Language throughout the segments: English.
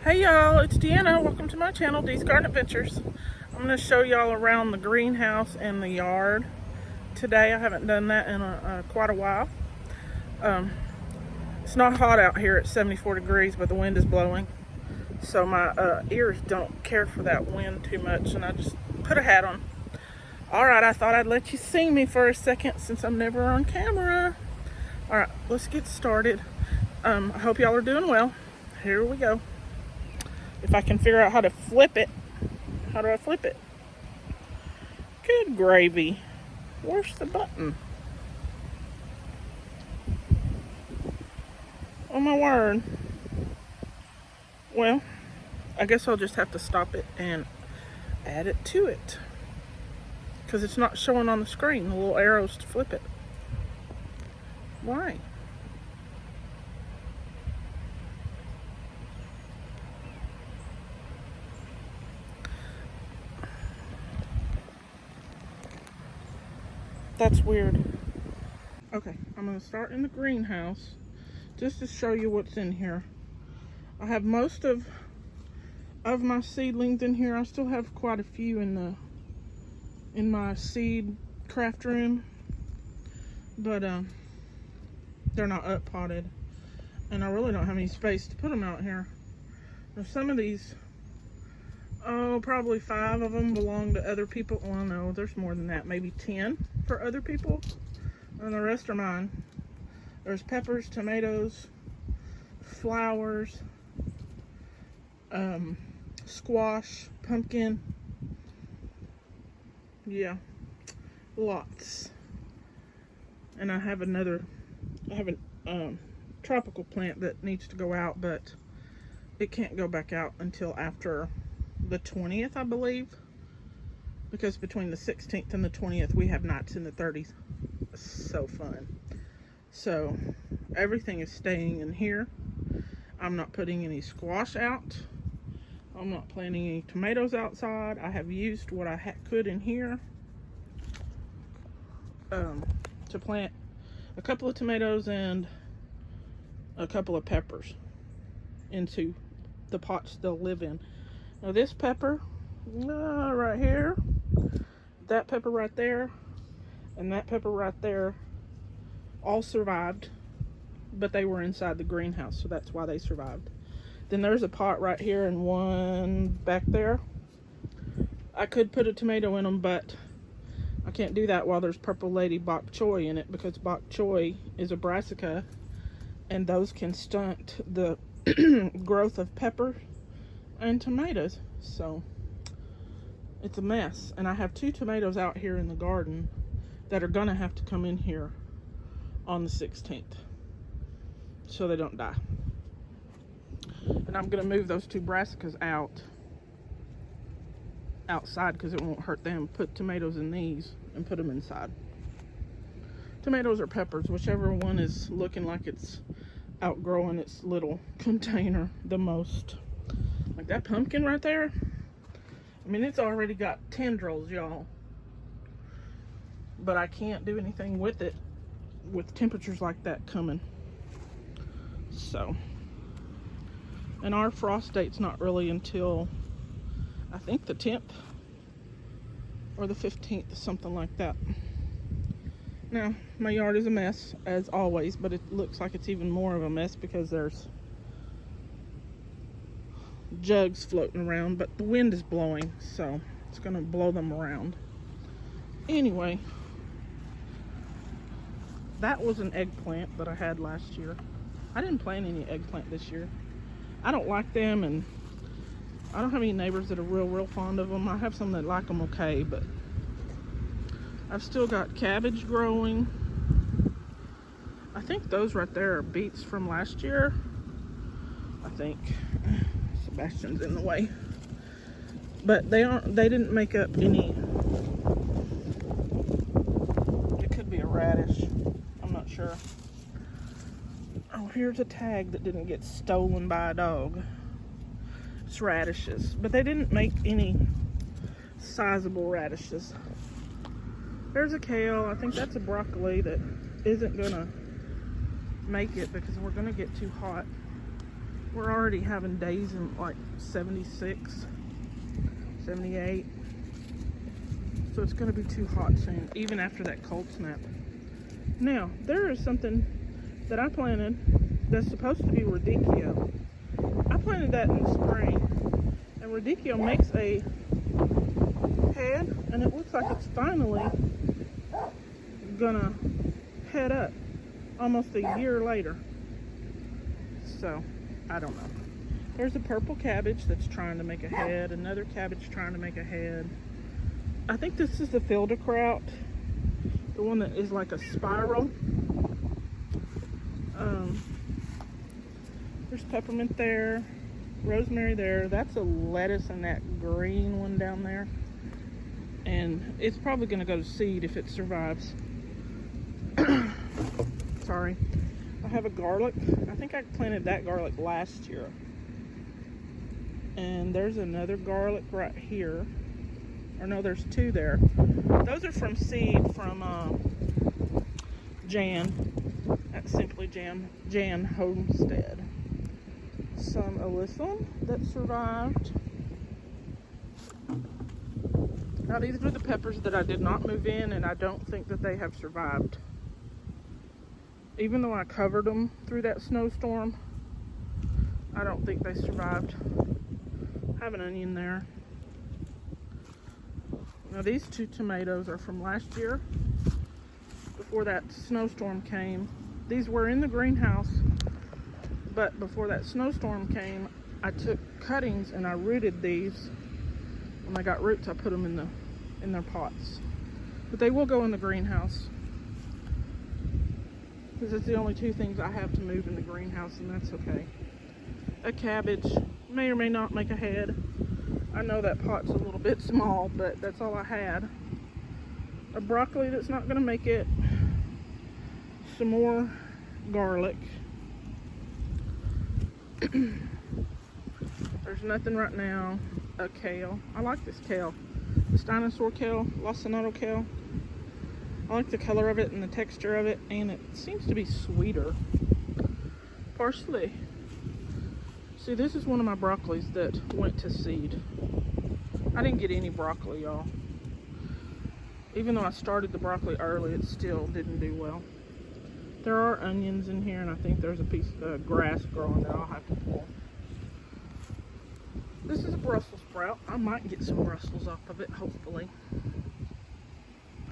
Hey y'all, it's Deanna. Welcome to my channel, Dee's Garden Adventures. I'm going to show y'all around the greenhouse and the yard today. I haven't done that in quite a while. It's not hot out here at 74 degrees, but the wind is blowing. So my ears don't care for that wind too much, and I just put a hat on. Alright, I thought I'd let you see me for a second since I'm never on camera. Alright, let's get started. I hope y'all are doing well. Here we go. If I can figure out how to flip it. How do I flip it? Good gravy. Where's the button? Oh my word. Well, I guess I'll just have to stop it and add it to it. Because it's not showing on the screen, the little arrows to flip it. Why? That's weird. Okay, I'm going to start in the greenhouse just to show you what's in here. I have most of my seedlings in here. I still have quite a few in my seed craft room, but they're not up potted, and I really don't have any space to put them out here. Now, some of these, probably 5 of them belong to other people. Well, no, there's more than that, maybe 10 for other people, and the rest are mine. There's peppers, tomatoes, flowers, squash, pumpkin, yeah, lots. And I have a tropical plant that needs to go out, but it can't go back out until after the 20th, I believe, because between the 16th and the 20th we have nights in the 30s. So fun. So everything is staying in here. I'm not putting any squash out. I'm not planting any tomatoes outside. I have used what I could in here to plant a couple of tomatoes and a couple of peppers into the pots they'll live in. Now this pepper right here, that pepper right there, and that pepper right there all survived, but they were inside the greenhouse, so that's why they survived. Then there's a pot right here and one back there. I could put a tomato in them, but I can't do that while there's purple lady bok choy in it, because bok choy is a brassica, and those can stunt the growth of pepper and tomatoes. So it's a mess. And I have 2 tomatoes out here in the garden that are gonna have to come in here on the 16th so they don't die. And I'm gonna move those 2 brassicas outside because it won't hurt them. Put tomatoes in these and put them inside. Tomatoes or peppers, whichever one is looking like it's outgrowing its little container the most. Like that pumpkin right there, I mean, it's already got tendrils, y'all, but I can't do anything with it with temperatures like that coming. So, and our frost date's not really until I think the 10th or the 15th, something like that. Now, my yard is a mess as always, but it looks like it's even more of a mess because there's jugs floating around, but the wind is blowing, so it's gonna blow them around. Anyway, that was an eggplant that I had last year. I didn't plant any eggplant this year. I don't like them, and I don't have any neighbors that are real fond of them. I have some that like them okay, but I've still got cabbage growing. I think those right there are beets from last year. I think Sebastian's in the way, but they didn't make up any. It could be a radish, I'm not sure. Oh, here's a tag that didn't get stolen by a dog. It's radishes, but they didn't make any sizable radishes. There's a kale. I think that's a broccoli that isn't gonna make it because we're gonna get too hot We're already having days in like 76, 78. So it's going to be too hot soon, even after that cold snap. Now, there is something that I planted that's supposed to be radicchio. I planted that in the spring, and radicchio makes a head, and it looks like it's finally gonna head up almost a year later. So, I don't know. There's a purple cabbage that's trying to make a head, another cabbage trying to make a head. I think this is the Filderkraut, the one that is like a spiral. There's peppermint there, rosemary there. That's a lettuce and that green one down there. And it's probably going to go to seed if it survives. Sorry. I have a garlic. I think I planted that garlic last year. And there's another garlic right here. Or no, there's two there. Those are from seed from Jan. That's Simply Jan Homestead. Some alyssum that survived. Now these are the peppers that I did not move in, and I don't think that they have survived. Even though I covered them through that snowstorm, I don't think they survived. I have an onion there. Now these two tomatoes are from last year, before that snowstorm came. These were in the greenhouse, but before that snowstorm came, I took cuttings and I rooted these. When they got roots, I put them in their pots. But they will go in the greenhouse, because it's the only two things I have to move in the greenhouse, and that's okay. A cabbage may or may not make a head. I know that pot's a little bit small, but that's all I had. A broccoli that's not going to make it. Some more garlic. There's nothing right now. A kale. I like this kale. This dinosaur kale, lacinato kale. I like the color of it and the texture of it, and it seems to be sweeter. Parsley. See, this is one of my broccolis that went to seed. I didn't get any broccoli, y'all. Even though I started the broccoli early, it still didn't do well. There are onions in here, and I think there's a piece of grass growing that I'll have to pull. This is a Brussels sprout. I might get some Brussels off of it, hopefully.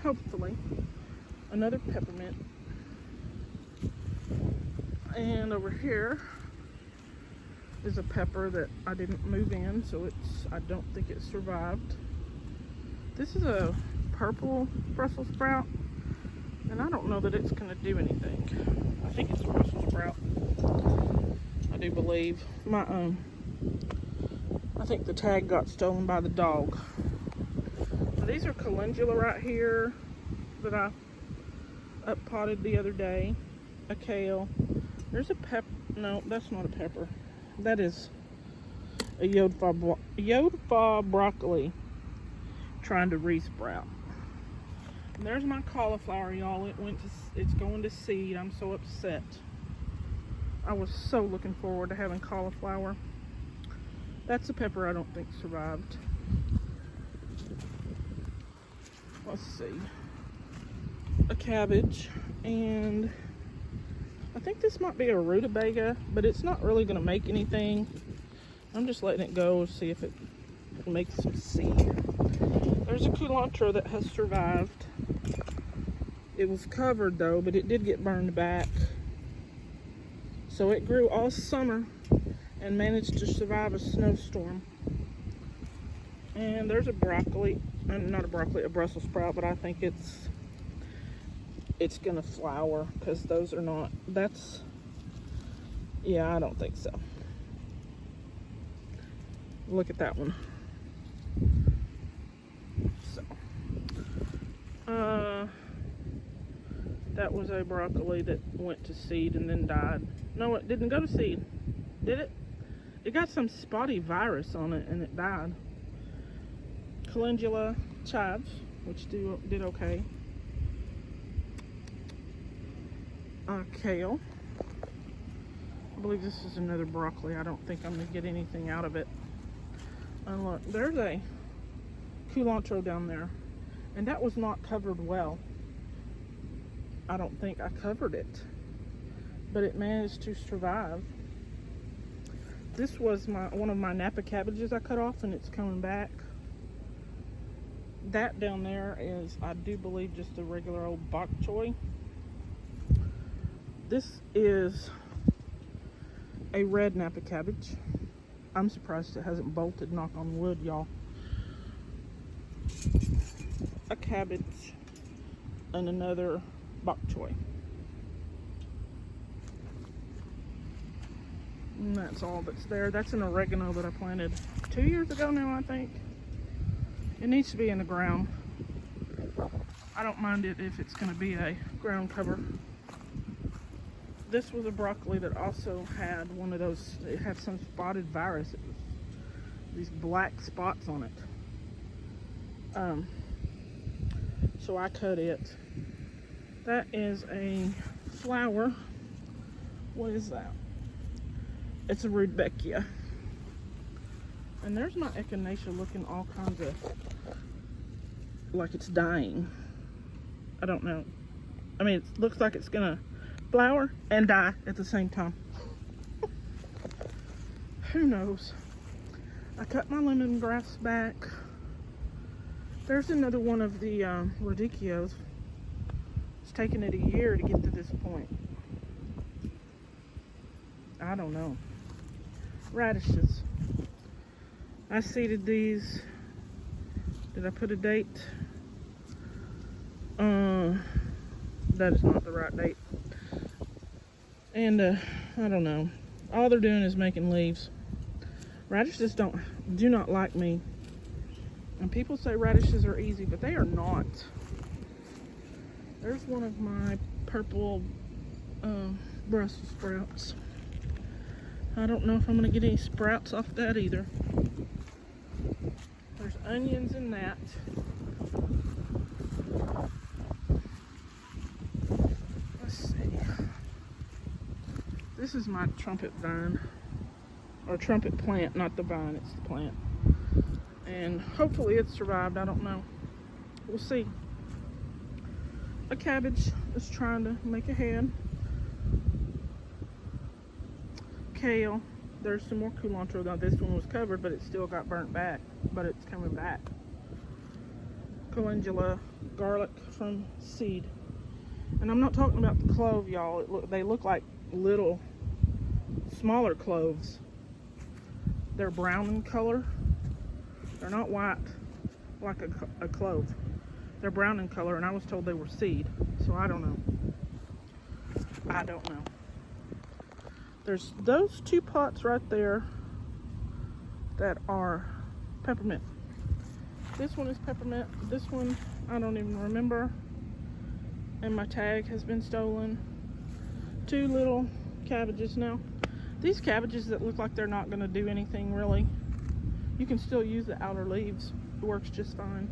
Hopefully. Another peppermint. And over here is a pepper that I didn't move in, so I don't think it survived. This is a purple Brussels sprout, and I don't know that it's going to do anything. I think it's a Brussels sprout. I do believe. I think the tag got stolen by the dog. Now, these are calendula right here that I up-potted the other day. A kale. There's a pepper. No, that's not a pepper. That is a Yodfa broccoli trying to resprout. And there's my cauliflower, y'all. It's going to seed. I'm so upset. I was so looking forward to having cauliflower. That's a pepper I don't think survived. Let's see. A cabbage, and I think this might be a rutabaga, but it's not really going to make anything. I'm just letting it go, see if it makes some seed. There's a culantro that has survived. It was covered though, but it did get burned back. So it grew all summer and managed to survive a snowstorm. And there's a broccoli, not a broccoli, a Brussels sprout, but I think it's gonna flower, because those are not, yeah, I don't think so. Look at that one. So, that was a broccoli that went to seed and then died. No, it didn't go to seed, did it? It got some spotty virus on it and it died. Calendula chives, which did okay. Kale. I believe this is another broccoli. I don't think I'm gonna get anything out of it. And look, there's a culantro down there, and that was not covered well. I don't think I covered it, but it managed to survive. This was one of my Napa cabbages I cut off, and it's coming back. That down there is, I do believe, just a regular old bok choy. This is a red Napa cabbage. I'm surprised it hasn't bolted, knock on wood, y'all. A cabbage and another bok choy. And that's all that's there. That's an oregano that I planted 2 years ago now, I think. It needs to be in the ground. I don't mind it if it's going to be a ground cover. This was a broccoli that also had one of those, it had some spotted virus. It was these black spots on it. So I cut it. That is a flower. What is that? It's a Rudbeckia. And there's my echinacea looking all kinds of like it's dying. I don't know. I mean, it looks like it's gonna flower and die at the same time. Who knows? I cut my lemongrass back. There's another one of the radicchios. It's taken it a year to get to this point. I don't know. Radishes. I seeded these. Did I put a date? That is not the right date. And I don't know. All they're doing is making leaves. Radishes do not like me. And people say radishes are easy, but they are not. There's one of my purple Brussels sprouts. I don't know if I'm going to get any sprouts off that either. There's onions in that. Let's see. This is my trumpet vine. Or trumpet plant, not the vine, it's the plant. And hopefully it survived, I don't know. We'll see. A cabbage is trying to make a head. Kale. There's some more culantro. Now this one was covered, but it still got burnt back. But it's coming back. Calendula, garlic from seed. And I'm not talking about the clove, y'all. They look like little, smaller cloves. They're brown in color. They're not white like a clove. They're brown in color, and I was told they were seed. So I don't know. I don't know. There's those two pots right there that are peppermint. This one is peppermint. This one, I don't even remember. And my tag has been stolen. Two little cabbages now. These cabbages that look like they're not going to do anything really, you can still use the outer leaves. It works just fine.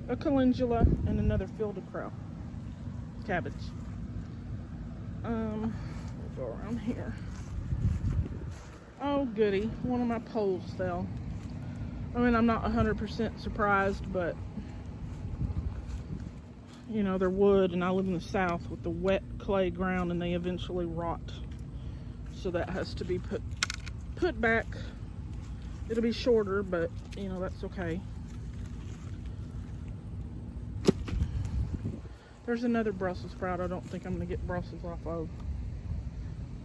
A calendula and another field of crow cabbage. We'll go around here. Oh goody, one of my poles fell. I mean, I'm not 100% surprised, but you know, they're wood, and I live in the south with the wet clay ground, and they eventually rot. So that has to be put back. It'll be shorter, but you know, that's okay. There's another Brussels sprout I don't think I'm gonna get Brussels off of.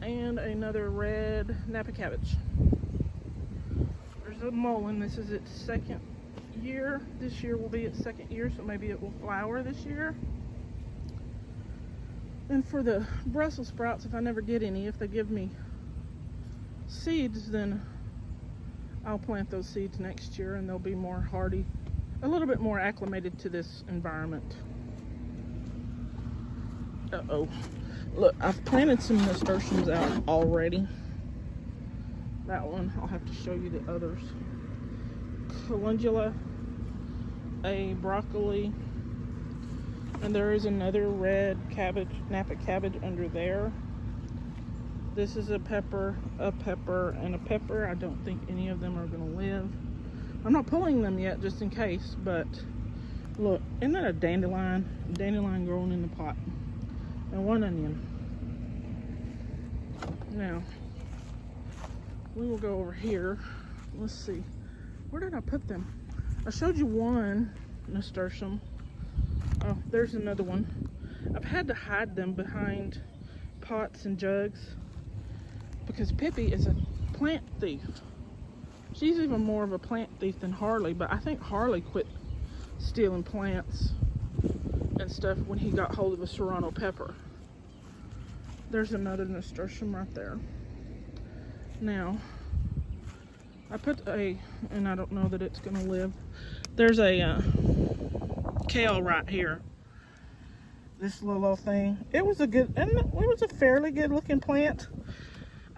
And another red Napa cabbage. There's a mullein. This is its second year. This year will be its second year, so maybe it will flower this year. And for the Brussels sprouts, if I never get any, if they give me seeds, then I'll plant those seeds next year, and they'll be more hardy, a little bit more acclimated to this environment. Uh-oh. Look, I've planted some nasturtiums out already. That one, I'll have to show you the others. Calendula, a broccoli, and there is another red cabbage, Napa cabbage under there. This is a pepper, and a pepper. I don't think any of them are going to live. I'm not pulling them yet just in case, but look, isn't that a dandelion? Dandelion growing in the pot. And one onion. Now, we will go over here. Let's see. Where did I put them? I showed you one nasturtium. Oh, there's another one. I've had to hide them behind pots and jugs because Pippi is a plant thief. She's even more of a plant thief than Harley, but I think Harley quit stealing plants and stuff when he got hold of a serrano pepper. There's another nasturtium right there. Now, I put and I don't know that it's gonna live. There's a kale right here. This little thing. It was a fairly good looking plant.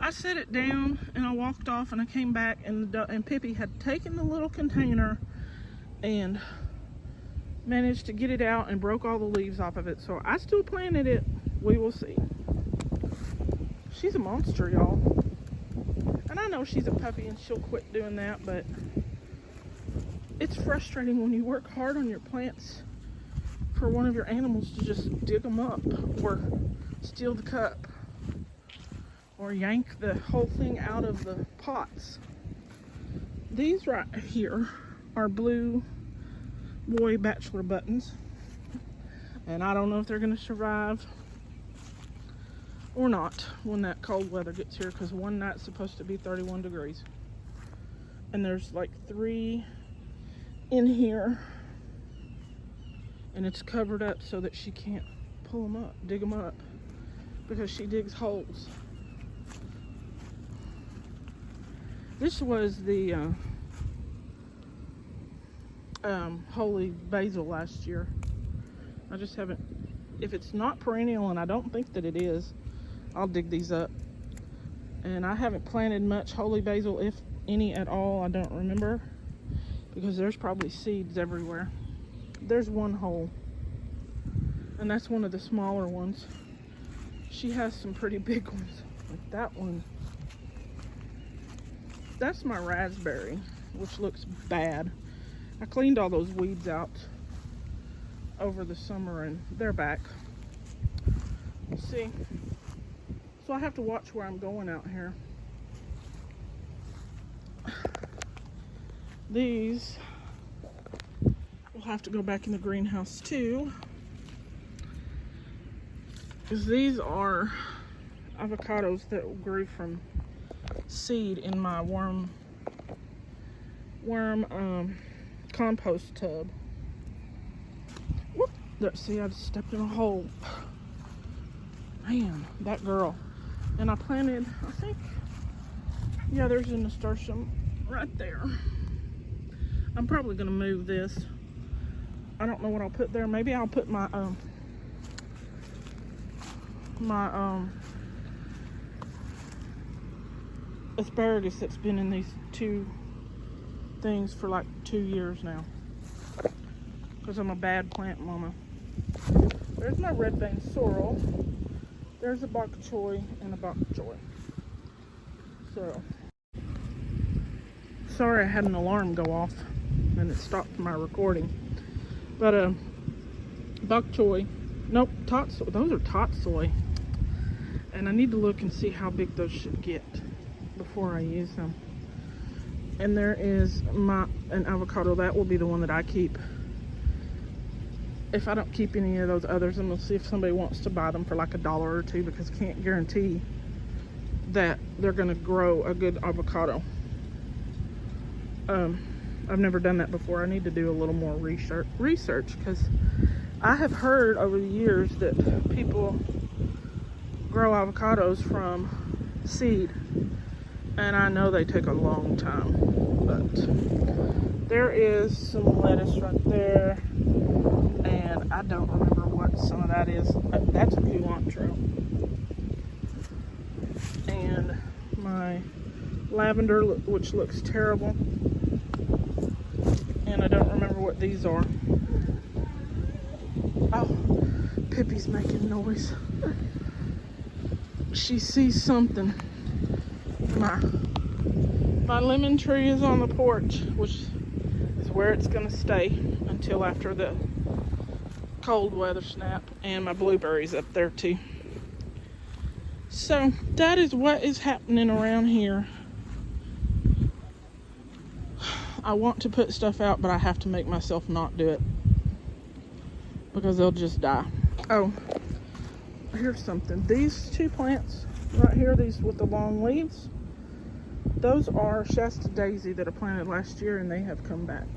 I set it down and I walked off and I came back and Pippi had taken the little container and managed to get it out and broke all the leaves off of it. So I still planted it. We will see. She's a monster, y'all. And I know she's a puppy and she'll quit doing that, but it's frustrating when you work hard on your plants for one of your animals to just dig them up or steal the cup or yank the whole thing out of the pots. These right here are blue boy bachelor buttons, and I don't know if they're going to survive or not when that cold weather gets here, because one night's supposed to be 31 degrees and there's like 3 in here and it's covered up so that she can't pull them up, dig them up, because she digs holes. This was the holy basil last year. I just haven't, if it's not perennial, and I don't think that it is, I'll dig these up. And I haven't planted much holy basil, if any at all. I don't remember, because there's probably seeds everywhere. There's one hole, and that's one of the smaller ones. She has some pretty big ones, like that one. That's my raspberry, which looks bad. I cleaned all those weeds out over the summer and they're back. See? So I have to watch where I'm going out here. These will have to go back in the greenhouse too, because these are avocados that grew from seed in my worm compost tub. Whoop. See, I just stepped in a hole. Man, that girl. And I planted, I think, yeah, there's a nasturtium right there. I'm probably gonna move this. I don't know what I'll put there. Maybe I'll put my asparagus that's been in these 2 things for like 2 years now, because I'm a bad plant mama. There's my red vein sorrel. There's a bok choy and a bok choy. So sorry I had an alarm go off and it stopped my recording. But bok choy, nope, those are tatsoi, and I need to look and see how big those should get before I use them. And there is an avocado. That will be the one that I keep. If I don't keep any of those others, I'm gonna see if somebody wants to buy them for like $1 or $2, because I can't guarantee that they're gonna grow a good avocado. I've never done that before. I need to do a little more research, because I have heard over the years that people grow avocados from seed, and I know they take a long time. But there is some lettuce right there, and I don't remember what some of that is. That's a cilantro. And my lavender, which looks terrible, and I don't remember what these are. Oh, Pippi's making noise. she sees something. My lemon tree is on the porch, which is where it's gonna stay until after the cold weather snap, and my blueberries up there too. So that is what is happening around here. I want to put stuff out, but I have to make myself not do it because they'll just die. Oh, here's something. These two plants right here, these with the long leaves, those are Shasta Daisy that I planted last year, and they have come back.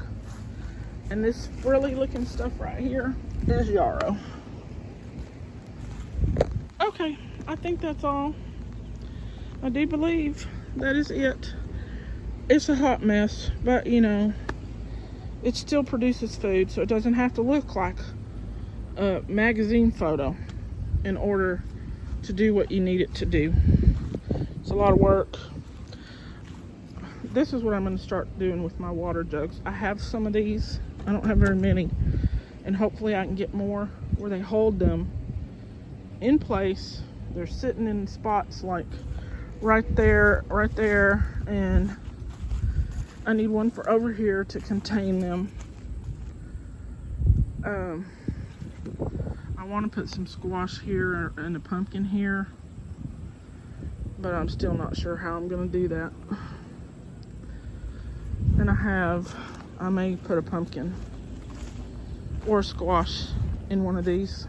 And this frilly looking stuff right here is yarrow. Okay, I think that's all. I do believe that is it. It's a hot mess, but you know, it still produces food, so it doesn't have to look like a magazine photo in order to do what you need it to do. It's a lot of work. This is what I'm going to start doing with my water jugs. I have some of these. I don't have very many, and hopefully I can get more where they hold them in place. They're sitting in spots like right there, and I need one for over here to contain them. I want to put some squash here and a pumpkin here, but I'm still not sure how I'm going to do that. And I may put a pumpkin or a squash in one of these.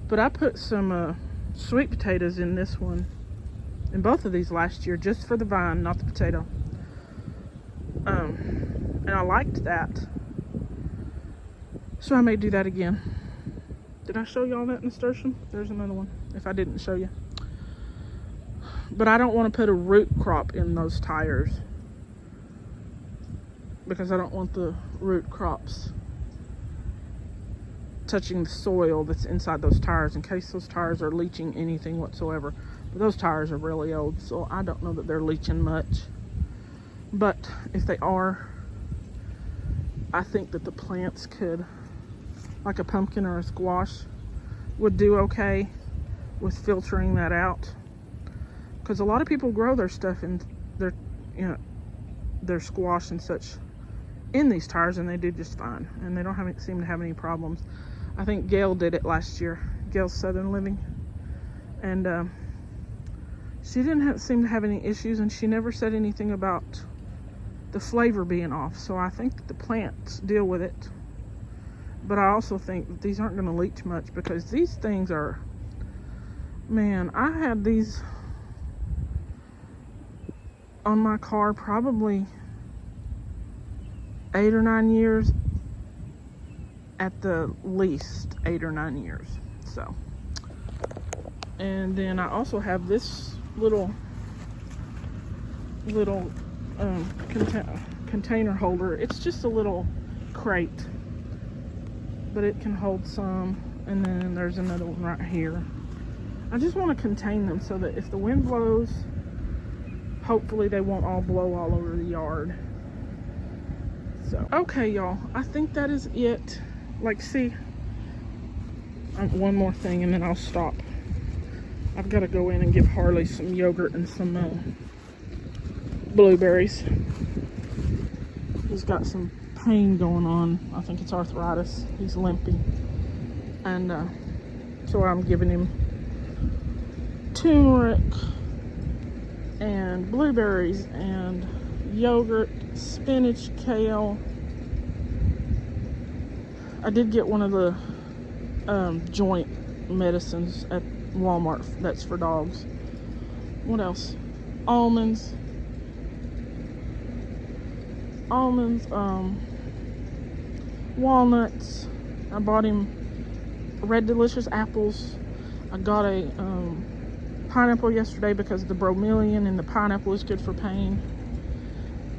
But I put some sweet potatoes in this one, in both of these last year, just for the vine, not the potato. And I liked that. So I may do that again. Did I show y'all that nasturtium? There's another one, if I didn't show you. But I don't want to put a root crop in those tires, because I don't want the root crops touching the soil that's inside those tires, in case those tires are leaching anything whatsoever. But those tires are really old, so I don't know that they're leaching much. But if they are, I think that the plants could, like a pumpkin or a squash, would do okay with filtering that out. Because a lot of people grow their stuff in their, their squash and such in these tires, and they do just fine, and they don't seem to have any problems. I think Gail did it last year, Gail's Southern Living, and she didn't seem to have any issues, and she never said anything about the flavor being off. So I think that the plants deal with it, but I also think that these aren't going to leach much, because these things are, man, I had these on my car probably 8 or 9 years, at the least 8 or 9 years. So, and then I also have this little container holder. It's just a little crate, but it can hold some. And then there's another one right here. I just want to contain them so that if the wind blows, hopefully they won't all blow all over the yard. So, okay, y'all, I think that is it. Like, see, one more thing and then I'll stop. I've got to go in and give Harley some yogurt and some blueberries. He's got some pain going on. I think it's arthritis. He's limping. And so I'm giving him turmeric and blueberries and yogurt, spinach, kale. I did get one of the joint medicines at Walmart that's for dogs. What else? Almonds, walnuts. I bought him Red Delicious apples. I got a pineapple yesterday because the bromelian in the pineapple is good for pain.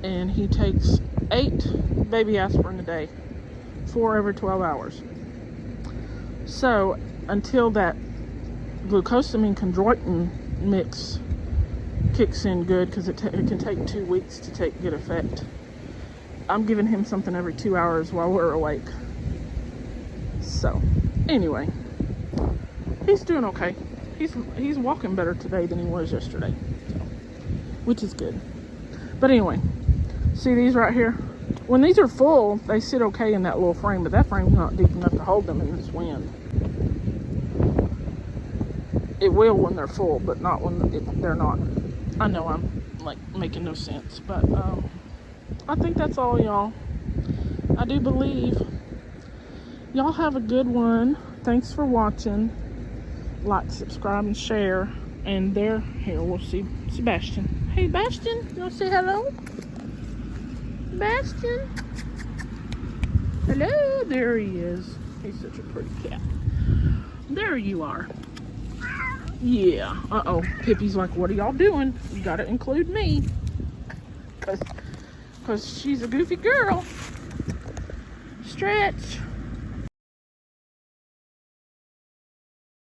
And he takes 8 baby aspirin a day, 4 every 12 hours. So until that glucosamine chondroitin mix kicks in good, because it can take 2 weeks to take good effect, I'm giving him something every 2 hours while we're awake. So anyway, he's doing okay. he's walking better today than he was yesterday, so, which is good. But anyway, see these right here? When these are full, they sit okay in that little frame, but that frame's not deep enough to hold them in this wind. It will when they're full, but not when they're not. I know I'm like making no sense, but I think that's all, y'all. I do believe. Y'all have a good one. Thanks for watching. Like, subscribe, and share. And here we'll see Sebastian. Hey, Bastion, you want to say hello? Bastion. Hello, there he is. He's such a pretty cat. There you are. Yeah. Uh-oh. Pippi's like, what are y'all doing? You gotta include me. Because she's a goofy girl. Stretch.